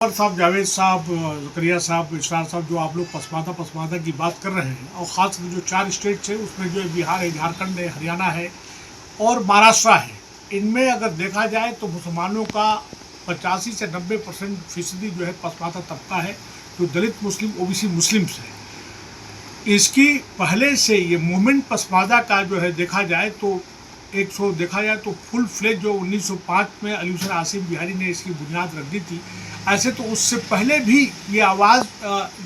और साहब, जावेद साहब, ज़करिया साहब, इशरार साहब, जो आप लोग पसमादा की बात कर रहे हैं, और ख़ासकर जो 4 स्टेट्स हैं उसमें जो है बिहार है, झारखंड है, हरियाणा है और महाराष्ट्र है। इनमें अगर देखा जाए तो मुसलमानों का 85 से 90% फीसदी जो है पसमादा तबका है, जो दलित मुस्लिम ओबीसी मुस्लिम्स है। इसकी पहले से ये मूवमेंट पसमादा का जो है देखा जाए तो देखा जाए तो फुल फ्लेज जो 1905 में अली हुसैन आसिफ बिहारी ने इसकी बुनियाद रख दी थी। ऐसे तो उससे पहले भी ये आवाज़,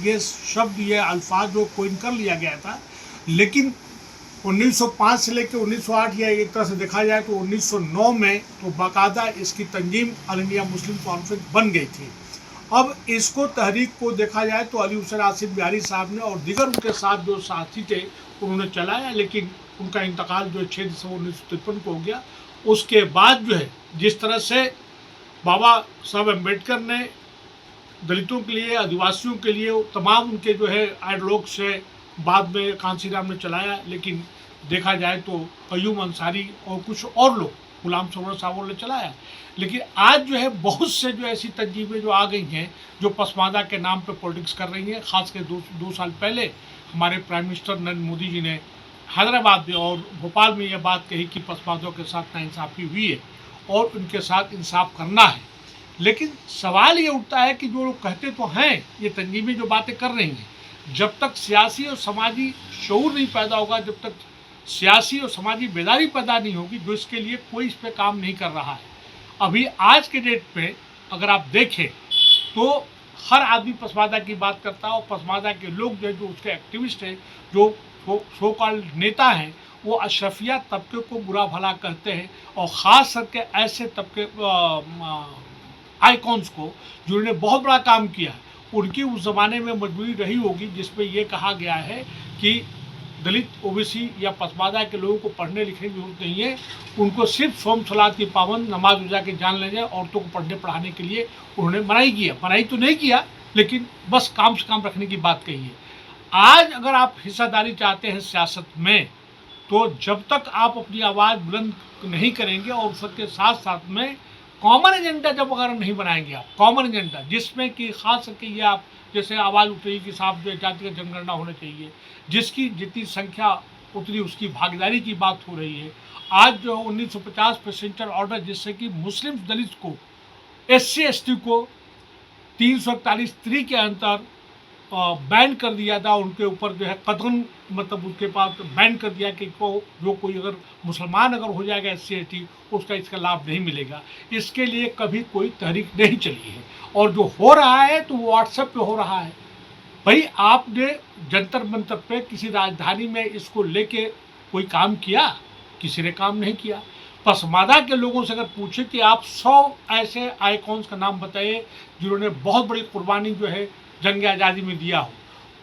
ये शब्द, ये अल्फाज जो कोइन कर लिया गया था, लेकिन 1905 से लेकर 1908 या एक तरह से देखा जाए तो 1909 में तो बाकायदा इसकी तंजीम ऑल इंडिया मुस्लिम कॉन्फ्रेंस बन गई थी। अब इसको तहरीक को देखा जाए तो अली हुसैन आसिफ बिहारी साहब ने और दीगर उनके साथ जो साथी थे उन्होंने चलाया, लेकिन उनका इंतकाल जो 6 दिसंबर 1953 को हो गया। उसके बाद जो है जिस तरह से बाबा साहब अम्बेडकर ने दलितों के लिए, आदिवासियों के लिए, तमाम उनके जो है आइडियोलॉग्स है, बाद में कांसी राम ने चलाया, लेकिन देखा जाए तो अयूब अंसारी और कुछ और लोग, गुलाम सरवर साहब ने चलाया। लेकिन आज जो है बहुत से जो ऐसी तंजीमें जो आ गई हैं जो पसमादा के नाम पे पॉलिटिक्स कर रही हैं। ख़ासकर दो साल पहले हमारे प्राइम मिनिस्टर नरेंद्र मोदी जी ने हैदराबाद में और भोपाल में ये बात कही कि पसमादों के साथ नाइंसाफ़ी हुई है और उनके साथ इंसाफ करना है। लेकिन सवाल ये उठता है कि जो लोग कहते तो हैं, ये तंजीमें जो बातें कर रही हैं, जब तक सियासी और समाजी शऊर नहीं पैदा होगा, जब तक सियासी और समाजी बेदारी पैदा नहीं होगी, जो इसके लिए कोई इस पर काम नहीं कर रहा है। अभी आज के डेट पे अगर आप देखें तो हर आदमी पसमादा की बात करता है, और पसमादा के लोग जो है, जो उसके एक्टिविस्ट हैं, जो सो कॉल्ड नेता हैं, वो अशरफिया तबके को बुरा भला कहते हैं, और ख़ास करके ऐसे तबके आइकॉन्स को जिन्होंने बहुत बड़ा काम किया है, उनकी उस ज़माने में मजबूरी रही होगी जिसमें ये कहा गया है कि दलित, ओबीसी या पसमादा के लोगों को पढ़ने लिखने की जरूरत नहीं है, उनको सिर्फ सोम सलात की पाबंद, नमाज रोजा के जान ले जाए, औरतों को पढ़ने पढ़ाने के लिए उन्होंने मनाही तो नहीं किया, लेकिन बस काम से काम रखने की बात कही है। आज अगर आप हिस्सेदारी चाहते हैं सियासत में, तो जब तक आप अपनी आवाज़ बुलंद नहीं करेंगे और उसके साथ साथ में कॉमन एजेंडा जब अगर नहीं बनाएंगे, आप कॉमन एजेंडा जिसमें कि खास करके ये आप जैसे आवाज़ उठ रही कि साहब जो जातिगत जनगणना होना चाहिए, जिसकी जितनी संख्या उतनी उसकी भागीदारी की बात हो रही है। आज जो 1950 पे सेंट्रल ऑर्डर, जिससे कि मुस्लिम दलित को, SC ST को 341(3) के अंतर बैन कर दिया था, उनके ऊपर जो है कतन, मतलब उनके पास बैन कर दिया कि जो कोई अगर मुसलमान अगर हो जाएगा SC ST, उसका इसका लाभ नहीं मिलेगा। इसके लिए कभी कोई तहरीक नहीं चली है, और जो हो रहा है तो वो व्हाट्सएप पे हो रहा है। भाई, आपने जंतर मंतर पे किसी राजधानी में इसको लेके कोई काम किया? किसी ने काम नहीं किया। पसमादा के लोगों से अगर पूछे कि आप 100 ऐसे आइकॉन्स का नाम बताइए जिन्होंने बहुत बड़ी कुर्बानी जो है जंग आज़ादी में दिया हो,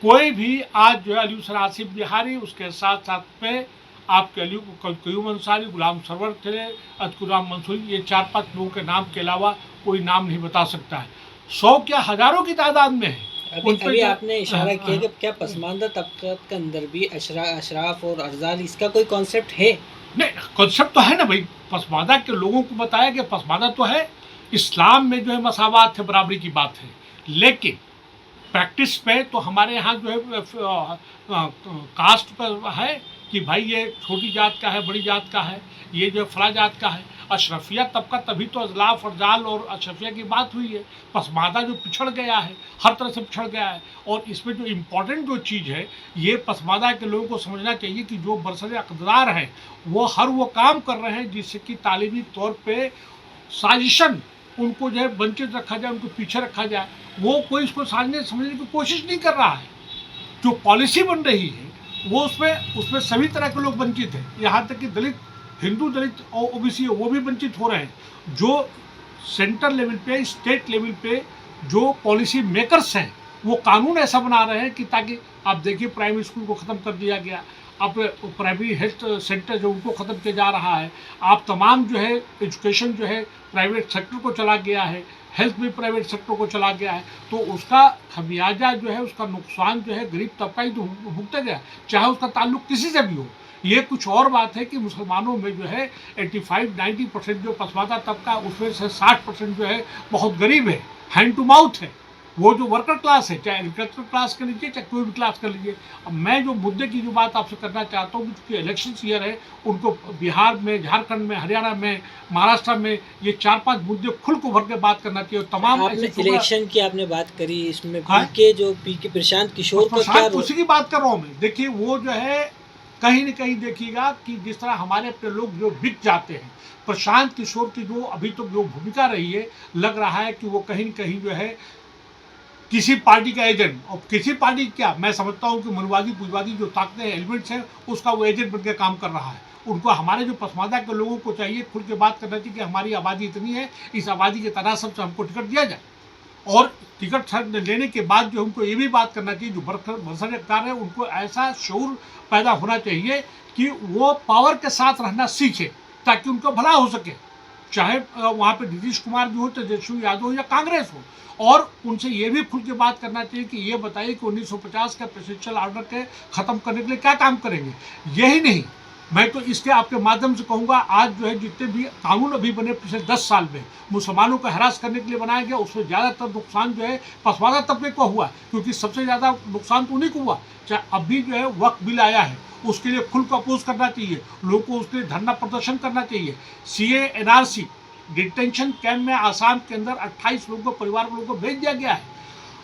कोई भी आज जो है अली हुसैन आसिफ बिहारी, उसके साथ साथ में आपके अयूब अंसारी, गुलाम सरवर थे, अतकुराम मंसूरी, ये 4-5 लोगों के नाम के अलावा कोई नाम नहीं बता सकता है। 100 क्या हज़ारों की तादाद में है। अभी आपने इशारा किया कि क्या पसमानदा तबका के अंदर भी अशराफ और अरजाल, इसका कोई कॉन्सेप्ट है? नहीं, कॉन्सेप्ट तो है ना भाई। पसमादा के लोगों को बताया कि पसमादा तो है, इस्लाम में जो है मसावात है, बराबरी की बात है, लेकिन प्रैक्टिस पे तो हमारे यहाँ जो है कास्ट पर है कि भाई ये छोटी जात का है, बड़ी जात का है, ये जो फला जात का है। अशरफिया तबका, तभी तो अजलाफ और जाल और अशरफिया की बात हुई है। पसमादा जो पिछड़ गया है, हर तरह से पिछड़ गया है, और इसमें जो इम्पोर्टेंट जो चीज़ है, ये पसमादा के लोगों को समझना चाहिए कि जो बरसर अक़दार हैं वो हर वो काम कर रहे हैं जिससे कि तालीमी तौर पर साजिशन उनको जो है वंचित रखा जाए, उनको पीछे रखा जाए। वो कोई इसको समझने की कोशिश नहीं कर रहा है। जो पॉलिसी बन रही है वो उसमें सभी तरह के लोग वंचित हैं, यहाँ तक कि दलित, हिंदू दलित और ओबीसी वो भी वंचित हो रहे हैं। जो सेंट्रल लेवल पे, स्टेट लेवल पे जो पॉलिसी मेकर्स हैं, वो कानून ऐसा बना रहे हैं कि ताकि आप देखिए प्राइमरी स्कूल को ख़त्म कर दिया गया, अब प्राइमरी हेल्थ सेंटर जो उनको ख़त्म किया जा रहा है, आप तमाम जो है एजुकेशन जो है प्राइवेट सेक्टर को चला गया है, हेल्थ भी प्राइवेट सेक्टर को चला गया है, तो उसका खमियाजा जो है, उसका नुकसान जो है गरीब तबका ही तो भुगता गया, चाहे उसका ताल्लुक किसी से भी हो। ये कुछ और बात है कि मुसलमानों में जो है 85-90% जो पसमादा तबका, उसमें से 60% जो है बहुत गरीब है। हैंड टू माउथ है, वो जो वर्कर क्लास है, चाहे एग्रीकल्चर क्लास कर लीजिए, चाहे कोई भी क्लास कर लीजिए। अब मैं जो मुद्दे की जो बात आपसे करना चाहता हूँ कि इलेक्शन ईयर है, उनको बिहार में, झारखंड में, हरियाणा में, महाराष्ट्र में ये 4-5 मुद्दे खुल को भर के बात करना चाहिए। तमाम आपने इलेक्शन की आपने बात करी, इसमें हाँ? पीके प्रशांत किशोर का क्या प्रशांत रोल? उसी की बात कर रहा हूँ मैं। देखिए वो जो है कहीं न कहीं देखिएगा कि जिस तरह हमारे अपने लोग जो बिक जाते हैं, प्रशांत किशोर की जो अभी तक जो भूमिका रही है, लग रहा है कि वो कहीं न कहीं जो है किसी पार्टी का एजेंट, और किसी पार्टी क्या, मैं समझता हूँ कि मनवादी पूंजवादी जो ताकतें एलिमेंट्स हैं, उसका वो एजेंट बनकर काम कर रहा है। उनको हमारे जो पसमानदा के लोगों को चाहिए खुल के बात करना चाहिए कि हमारी आबादी इतनी है, इस आबादी के तनासब से हमको टिकट दिया जाए। और टिकट लेने के बाद जो उनको ये भी बात करना चाहिए, जो बरसरकार है, उनको ऐसा शऊर पैदा होना चाहिए कि वो पावर के साथ रहना सीखे, ताकि उनको भला हो सके। चाहे वहाँ पे नीतीश कुमार भी हो, तेजस्वी यादव हो या कांग्रेस हो, और उनसे ये भी खुल के बात करना चाहिए कि ये बताइए कि 1950 का प्रेसिडेंशियल ऑर्डर के ख़त्म करने के लिए क्या काम करेंगे। यही नहीं, मैं तो इसके आपके माध्यम से कहूँगा, आज जो है जितने भी कानून अभी बने पिछले 10 साल में मुसलमानों को हरास करने के लिए बनाया गया, उसमें ज़्यादातर नुकसान जो है पसमानदा तबके को हुआ, क्योंकि सबसे ज़्यादा नुकसान तो उन्हीं को हुआ। चाहे अभी जो है वक्फ बिल आया है, उसके लिए खुल को अपोज करना चाहिए, लोगों को उसके लिए धरना प्रदर्शन करना चाहिए। CA NRC डिटेंशन कैंप में आसाम के अंदर 28 लोगों को, परिवार के लोगों को भेज दिया गया है।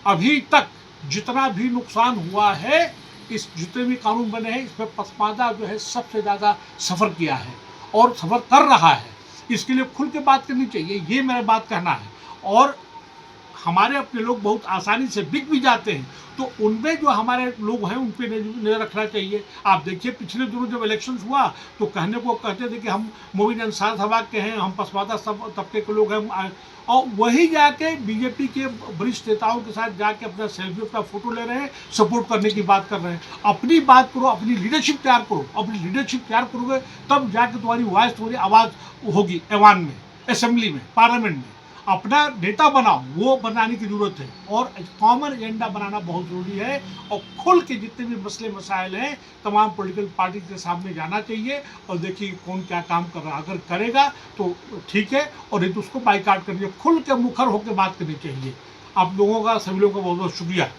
अभी तक जितना भी नुकसान हुआ है, इस जितने भी कानून बने हैं, इसमें पसमानदा जो है सबसे ज़्यादा सफ़र किया है और सफ़र कर रहा है। इसके लिए खुल के बात करनी चाहिए, ये मेरा बात कहना है। और हमारे अपने लोग बहुत आसानी से बिक भी जाते हैं, तो उनमें जो हमारे लोग हैं उन पर नज़र रखना चाहिए। आप देखिए पिछले दिनों जब इलेक्शंस हुआ तो कहते थे कि हम मोमिन अंसार सभा के हैं, हम पसमानदा सब तबके के लोग हैं, और वही जाके बीजेपी के वरिष्ठ नेताओं के साथ जाके अपना सेल्फी, अपना फोटो ले रहे हैं, सपोर्ट करने की बात कर रहे हैं। अपनी बात करो, अपनी लीडरशिप तैयार करो, अपनी लीडरशिप तैयार करोगे तब जाके तुम्हारी वॉइस, तुम्हारी आवाज़ होगी ऐवान में, असेंबली में, पार्लियामेंट में। अपना नेता बनाओ, वो बनाने की ज़रूरत है, और कॉमन एजेंडा बनाना बहुत ज़रूरी है। और खुल के जितने भी मसले मसाइल हैं तमाम पॉलिटिकल पार्टी के सामने जाना चाहिए, और देखिए कौन क्या काम कर रहा है। अगर करेगा तो ठीक है, और नहीं तो उसको बाइकाट करनी चाहिए। खुल के मुखर होकर बात करनी चाहिए। आप लोगों का, सभी लोगों का बहुत बहुत शुक्रिया।